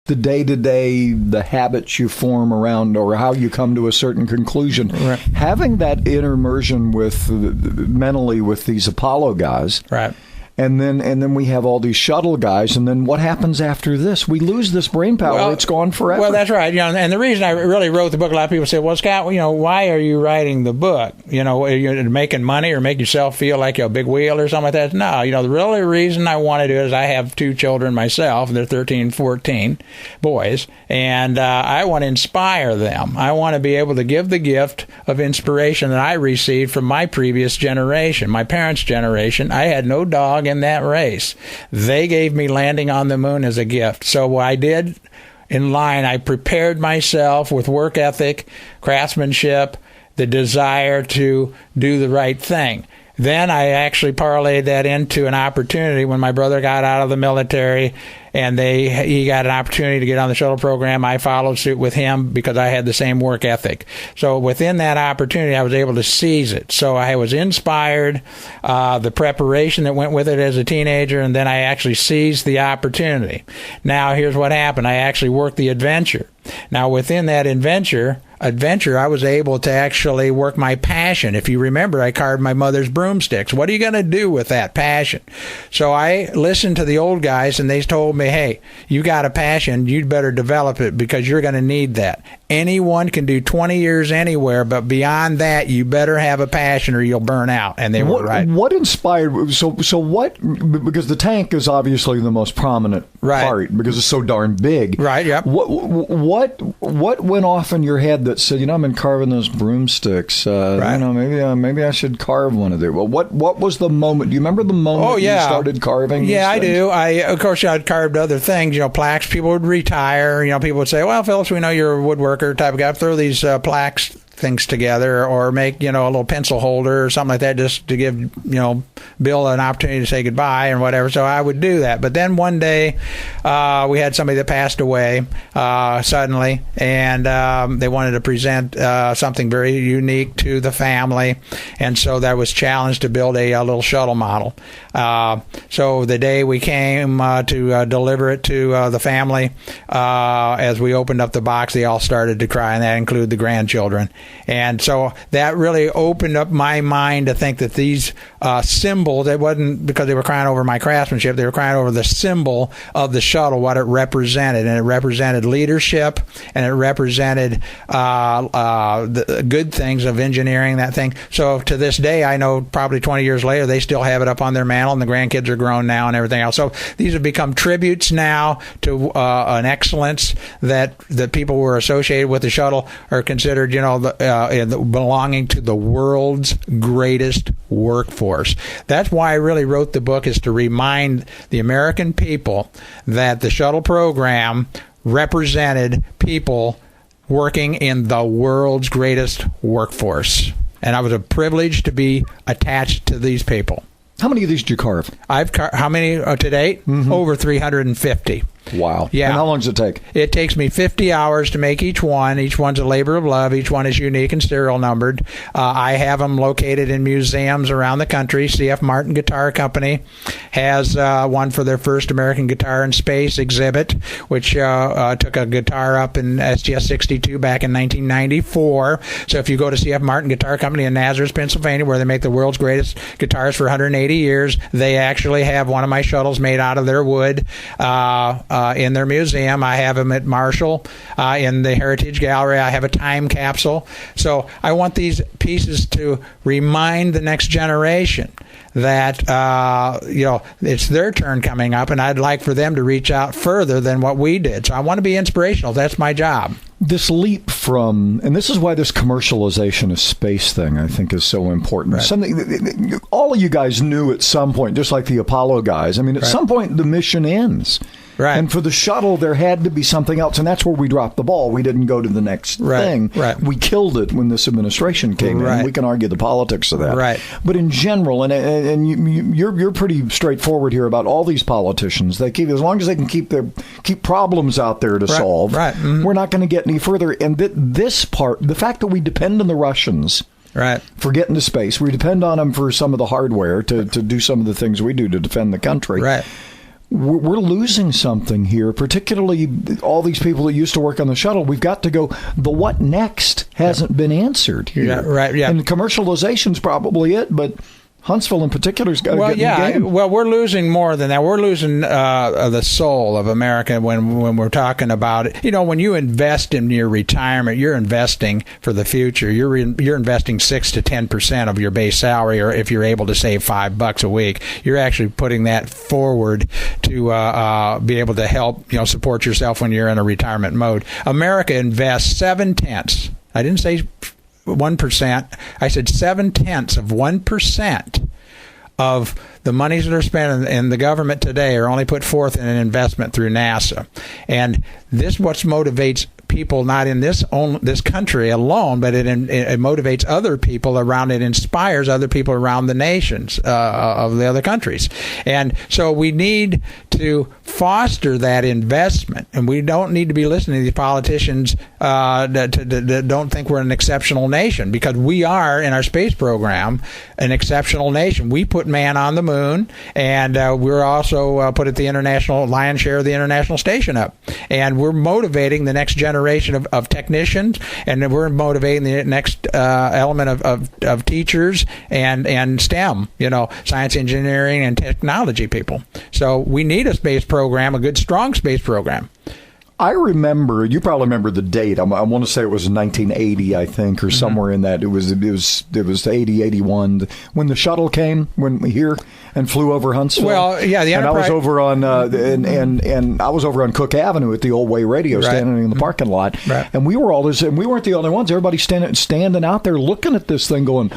the day-to-day, the habits you form around, or how you come to a certain conclusion. Right. Having that immersion mentally with these Apollo guys. Right. And then we have all these shuttle guys, and then what happens after this? We lose this brain power. Well, it's gone forever. Well, that's right. And the reason I really wrote the book, a lot of people say, well, Scott, why are you writing the book? Are you making money or make yourself feel like you're a big wheel or something like that? No, the really reason I want to do it is I have 2 children myself. They're 13 and 14 boys, and I want to inspire them. I want to be able to give the gift of inspiration that I received from my previous generation, my parents' generation. I had no dog in that race. They gave me landing on the moon as a gift. So what I did in line, I prepared myself with work ethic, craftsmanship, the desire to do the right thing. Then I actually parlayed that into an opportunity when my brother got out of the military and he got an opportunity to get on the shuttle program. I followed suit with him because I had the same work ethic. So within that opportunity, I was able to seize it. So I was inspired, the preparation that went with it as a teenager, and then I actually seized the opportunity. Now, here's what happened. I actually worked the adventure. Now, within that adventure, I was able to actually work my passion. If you remember, I carved my mother's broomsticks. What are you going to do with that passion? So I listened to the old guys, and they told me, hey, you got a passion. You'd better develop it because you're going to need that. Anyone can do 20 years anywhere, but beyond that, you better have a passion or you'll burn out. And they were right. What inspired? So what? Because the tank is obviously the most prominent part because it's so darn big. Right. Yep. What went off in your head that said, I've been carving those broomsticks. Maybe I should carve one of these. Well, what was the moment? Do you remember the moment you started carving? Yeah, I do. Of course, I'd carved other things. Plaques. People would retire. People would say, "Well, Phillips, we know you're a woodworker type of guy. Throw these plaques things together, or make a little pencil holder or something like that, just to give Bill an opportunity to say goodbye and whatever." So I would do that. But then one day we had somebody that passed away suddenly, and they wanted to present something very unique to the family, and so that was challenged to build a little shuttle model. So the day we came to deliver it to the family, as we opened up the box, they all started to cry, and that included the grandchildren. And so that really opened up my mind to think that these symbols, it wasn't because they were crying over my craftsmanship, they were crying over the symbol of the shuttle, what it represented. And it represented leadership, and it represented the good things of engineering that thing. So to this day, I know probably 20 years later, they still have it up on their mantle, and the grandkids are grown now and everything else. So these have become tributes now to an excellence that people who were associated with the shuttle are considered, belonging to the world's greatest workforce. That's why I really wrote the book, is to remind the American people that the shuttle program represented people working in the world's greatest workforce. And I was a privilege to be attached to these people. How many of these did you carve? How many to date? Mm-hmm. Over 350. Wow. Yeah. And how long does it take? It takes me 50 hours to make each one. Each one's a labor of love. Each one is unique and serial numbered. I have them located in museums around the country. C.F. Martin Guitar Company has one for their first American Guitar in Space exhibit, which took a guitar up in STS-62 back in 1994. So if you go to C.F. Martin Guitar Company in Nazareth, Pennsylvania, where they make the world's greatest guitars for 180 years, they actually have one of my shuttles made out of their wood in their museum. I have them at Marshall in the Heritage Gallery. I have a time capsule. So I want these pieces to remind the next generation that it's their turn coming up, and I'd like for them to reach out further than what we did. So I want to be inspirational. That's my job. This leap from, and this is why this commercialization of space thing, I think, is so important. Right. Something all of you guys knew at some point, just like the Apollo guys. I mean, at some point, the mission ends. Right. And for the shuttle, there had to be something else, and that's where we dropped the ball. We didn't go to the next thing. Right. We killed it when this administration came in. We can argue the politics of that. Right. But in general, and you're pretty straightforward here about all these politicians. They keep, as long as they can keep problems out there to solve. Right. Mm-hmm. We're not going to get any further. And this part, the fact that we depend on the Russians. Right. For getting to space, we depend on them for some of the hardware to do some of the things we do to defend the country. Right. we're losing something here, particularly all these people that used to work on the shuttle. We've got to go, the what next hasn't been answered here. Yeah, right, yeah. And commercialization's probably it, but Huntsville in particular's got to get in the game. Well, we're losing more than that. We're losing the soul of America when we're talking about it. You know, when you invest in your retirement, you're investing for the future. You're investing 6 to 10% of your base salary, or if you're able to save $5 a week, you're actually putting that forward to be able to help support yourself when you're in a retirement mode. America invests 7/10. I didn't say 1%. I said 0.7% of the monies that are spent in the government today are only put forth in an investment through NASA. And this what motivates people not in this country alone, but it motivates other people around. It inspires other people around the nations of the other countries. And so we need to foster that investment, and we don't need to be listening to these politicians that don't think we're an exceptional nation, because we are, in our space program, an exceptional nation. We put man on the moon, and we're also put at the international lion's share of the international station up, and we're motivating the next generation of technicians, and we're motivating the next element of teachers and STEM, science, engineering, and technology people. So we need a space program, a good, strong space program. I remember, you probably remember the date. I want to say it was 1980, I think, or somewhere in that. It was 80, 81 when the shuttle came here and flew over Huntsville. Well, yeah, the Enterprise. And I was over on and I was over on Cook Avenue at the Old Way Radio, standing in the parking lot, and we were and we weren't the only ones. Everybody standing out there looking at this thing, going,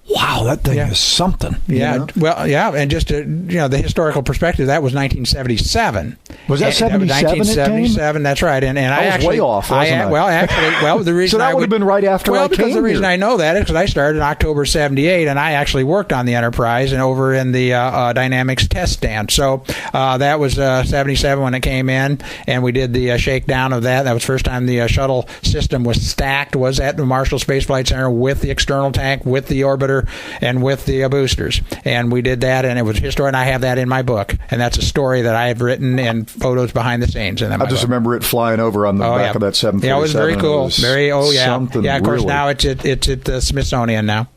wow, that thing is something. Well, and just to, the historical perspective, that was 1977. Was that 77? 1977. That's right. And I was way off. Wasn't I? Well, the reason so that would have been right after I came because the reason here. I know that is because I started in October '78, and I actually worked on the Enterprise and over in the Dynamics test stand. So that was '77 when it came in, and we did the shakedown of that. That was the first time the shuttle system was stacked. Was at the Marshall Space Flight Center with the external tank, with the orbiter, and with the boosters, and we did that, and it was history, and I have that in my book, and that's a story that I have written and photos behind the scenes. And I just remember it flying over on the back of that 747. Yeah, it was very cool. Yeah, of course, really. now it's at the Smithsonian now.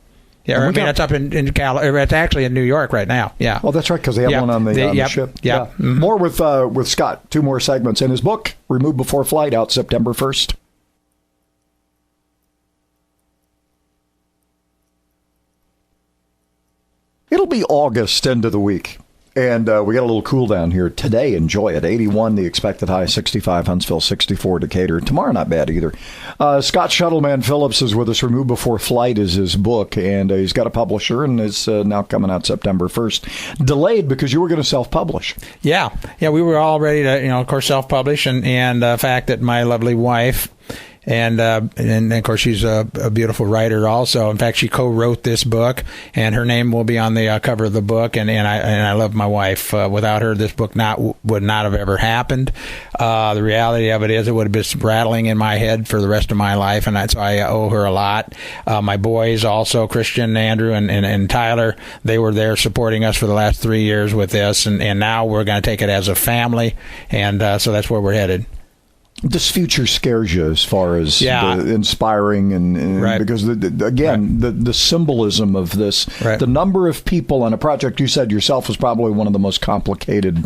Yeah, it's up in it's actually in New York right now. Yeah. Well, that's right, because they have one on the ship. Yeah. Mm-hmm. More with Scott. 2 more segments in his book, Removed Before Flight, out September 1st. It'll be August, end of the week, and we got a little cool down here today. Enjoy it. 81, the expected high, 65 Huntsville, 64 Decatur. Tomorrow, not bad either. Scott Shuttleman Phillips is with us. Removed Before Flight is his book, and he's got a publisher, and it's now coming out September 1st. Delayed because you were going to self-publish. Yeah, we were all ready to, of course, self-publish, and the fact that my lovely wife, and of course, she's a beautiful writer also. In fact, she co-wrote this book, and her name will be on the cover of the book. And I love my wife. Without her, this book would not have ever happened. The reality of it is, it would have been rattling in my head for the rest of my life, and so I owe her a lot. My boys also, Christian, Andrew, and Tyler, they were there supporting us for the last 3 years with this, and now we're going to take it as a family, and so that's where we're headed. This future scares you as far as the inspiring and because the symbolism of this, the number of people on a project you said yourself was probably one of the most complicated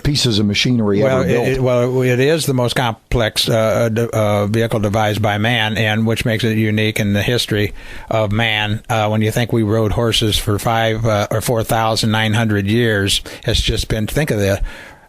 pieces of machinery ever built. It is the most complex vehicle devised by man, and which makes it unique in the history of man. When you think we rode horses for 4,900 years, it's just been, think of the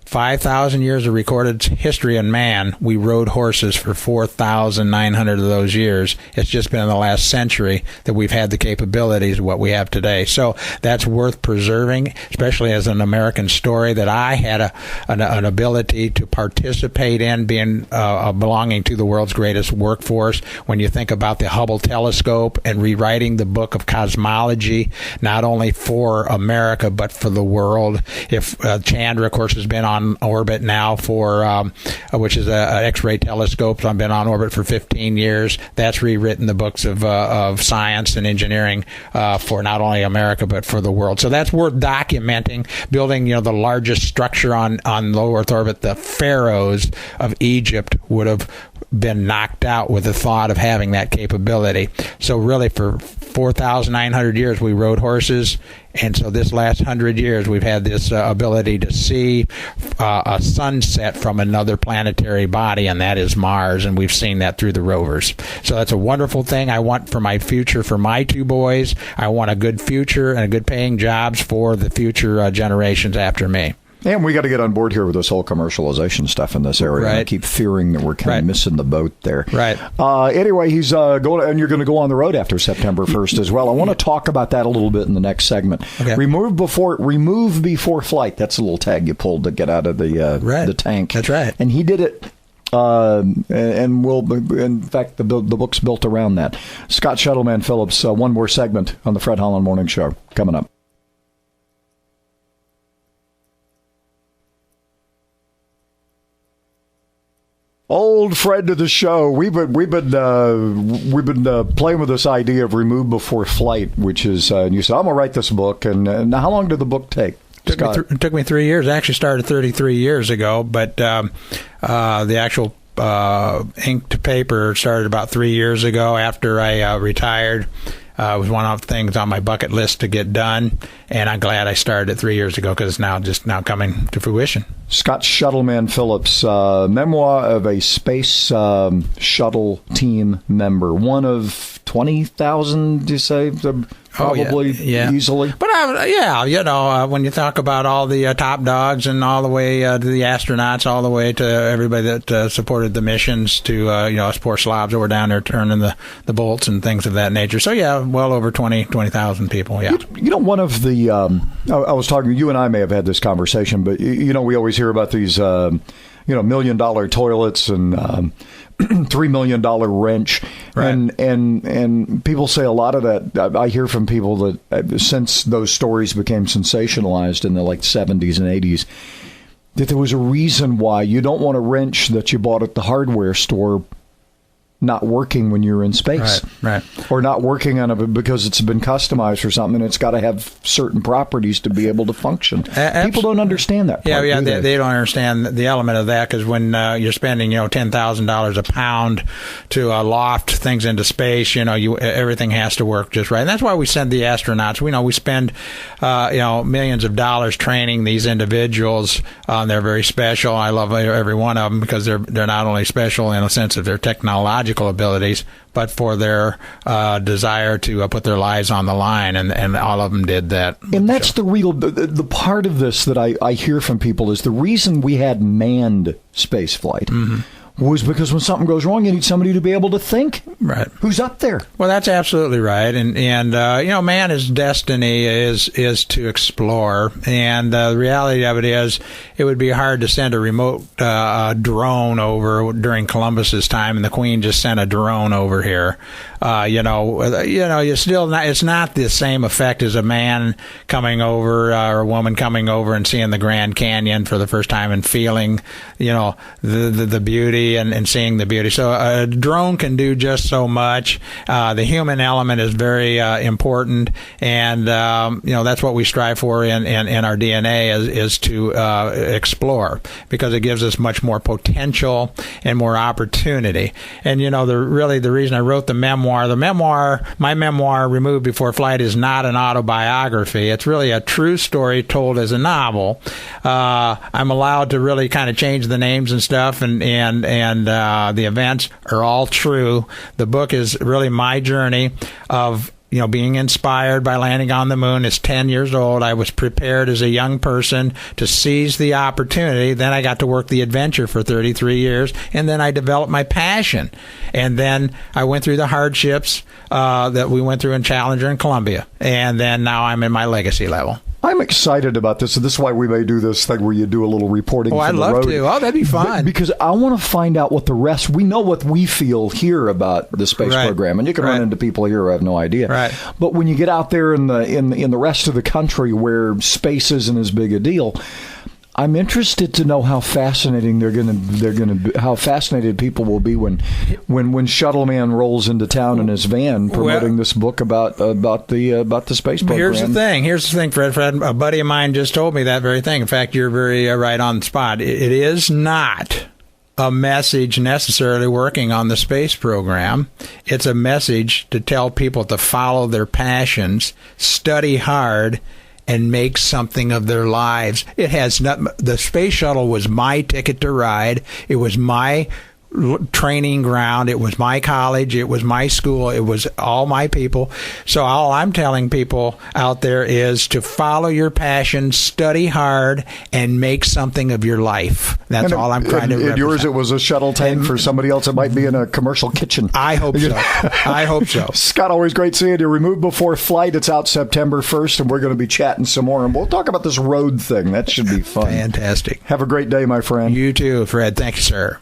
5,000 years of recorded history in man. We rode horses for 4,900 of those years. It's just been in the last century that we've had the capabilities of what we have today. So that's worth preserving, especially as an American story that I had an ability to participate in, being belonging to the world's greatest workforce. When you think about the Hubble telescope and rewriting the book of cosmology, not only for America but for the world. If Chandra, of course, has been on on orbit now for, which is an X-ray telescope. So I've been on orbit for 15 years. That's rewritten the books of science and engineering for not only America but for the world. So that's worth documenting. Building, the largest structure on low Earth orbit, the pharaohs of Egypt would have been knocked out with the thought of having that capability. So really, for 4,900 years, we rode horses, and so this last 100 years, we've had this ability to see a sunset from another planetary body, and that is Mars, and we've seen that through the rovers. So that's a wonderful thing I want for my future, for my two boys. I want a good future and a good paying jobs for the future generations after me. And we got to get on board here with this whole commercialization stuff in this area. Right. I keep fearing that we're kind of missing the boat there. Right. Anyway, he's going, and you're going to go on the road after September 1st as well. I want to talk about that a little bit in the next segment. Okay. Remove before flight. That's a little tag you pulled to get out of the tank. That's right. And he did it. And we'll, in fact, the book's built around that. Scott Shuttleman Phillips, one more segment on the Fred Holland Morning Show coming up. Old friend of the show. We've been playing with this idea of remove before flight, which is you said I'm gonna write this book. And how long did the book take? It took me 3 years. I actually started 33 years ago, but the actual ink to paper started about 3 years ago after I retired. It was one of the things on my bucket list to get done, and I'm glad I started it 3 years ago because it's now coming to fruition. Scott Shuttleman Phillips, memoir of a space shuttle team member, one of 20,000, do you say? Probably easily. But when you talk about all the top dogs and all the way to the astronauts, all the way to everybody that supported the missions to, us poor slobs that were down there turning the bolts and things of that nature. So, well over 20,000 people, yeah. One of the, I was talking, you and I may have had this conversation, but, we always hear about these, $1 million toilets and $3 million wrench. Right. And people say a lot of that. I hear from people that since those stories became sensationalized in the 70s and 80s, that there was a reason why you don't want a wrench that you bought at the hardware store not working when you're in space, right, or not working on it because it's been customized for something and it's got to have certain properties to be able to function. People don't understand that part, they don't understand the element of that, because when you're spending $10,000 a pound to loft things into space, everything has to work just right. And that's why we send the astronauts. We spend millions of dollars training these individuals. They're very special. I love every one of them because they're not only special in a sense of their technological abilities, but for their desire to put their lives on the line, and all of them did that. And that's the part of this that I hear from people is the reason we had manned space flight was because when something goes wrong, you need somebody to be able to think. Right. Who's up there? Well, that's absolutely right. And man's destiny is to explore. And the reality of it is, it would be hard to send a remote drone over during Columbus's time, and the Queen just sent a drone over here. It's not the same effect as a man coming over or a woman coming over and seeing the Grand Canyon for the first time and feeling, the beauty and seeing the beauty. So a drone can do just so much. The human element is very important, and that's what we strive for in our DNA is to explore, because it gives us much more potential and more opportunity. And the reason I wrote my memoir, Removed Before Flight, is not an autobiography. It's really a true story told as a novel. I'm allowed to really kind of change the names and stuff, and the events are all true. The book is really my journey of being inspired by landing on the moon. It's 10 years old. I was prepared as a young person to seize the opportunity. Then I got to work the adventure for 33 years, and then I developed my passion. And then I went through the hardships that we went through in Challenger and Columbia. And then now I'm in my legacy level. I'm excited about this. So this is why we may do this thing where you do a little reporting from the road. I'd love to. Oh, that'd be fun. Because I want to find out what the rest... We know what we feel here about the space program, and you can run into people here who have no idea. Right. But when you get out there in the rest of the country where space isn't as big a deal, I'm interested to know how fascinating how fascinated people will be when Shuttle Man rolls into town in his van promoting this book about the space program. Here's the thing, Fred. A buddy of mine just told me that very thing. In fact, you're very right on the spot. It is not a message necessarily working on the space program. It's a message to tell people to follow their passions, study hard, and make something of their lives. It has not. The space shuttle was my ticket to ride. It was my training ground. It was my college. It was my school. It was all my people. So all I'm telling people out there is to follow your passion, study hard, and make something of your life. That's all I'm trying to represent. Yours, it was a shuttle tank. For somebody else, it might be in a commercial kitchen. I hope so. I hope so. Scott, always great seeing you. Removed Before Flight. It's out September 1st, and we're going to be chatting some more. And we'll talk about this road thing. That should be fun. Fantastic. Have a great day, my friend. You too, Fred. Thank you, sir.